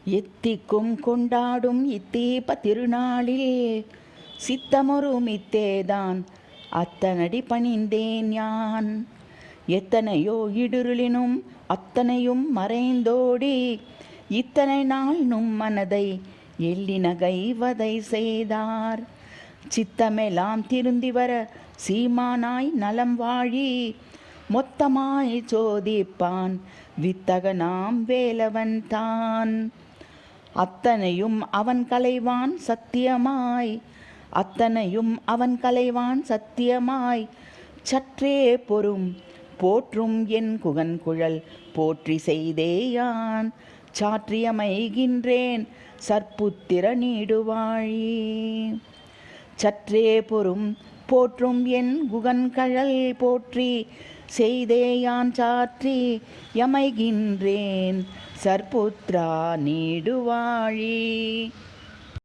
எத்திக்கும் கொண்டாடும் இத்தீப திருநாளில் சித்தமொரு மித்தேதான் அத்தனடி பணிந்தேன் யான். எத்தனையோ இடுருளினும் அத்தனையும் மறைந்தோடி இத்தனை நாள் நும் மனதை எள்ளினகைவதை செய்தார். சித்தமெல்லாம் திருந்தி வர சீமானாய் நலம் வாழி மொத்தமாய் சோதிப்பான் வித்தகனாம் வேலவன் தான். அத்தனையும் அவன் கலைவான் சத்தியமாய், அத்தனையும் அவன் கலைவான் சத்தியமாய். சற்றே பொறும் போற்றும் என் குகன் குழல் போற்றி செய்தேயான் சாற்றியமைகின்றேன் சற்புத்திர நீடுவாழி. சற்றே பொறும் போற்றும் என் குகன் கழல் போற்றி செய்தேயான் சாற்றி யமைகின்றேன் சற்புத்ரா நீடுவாழி.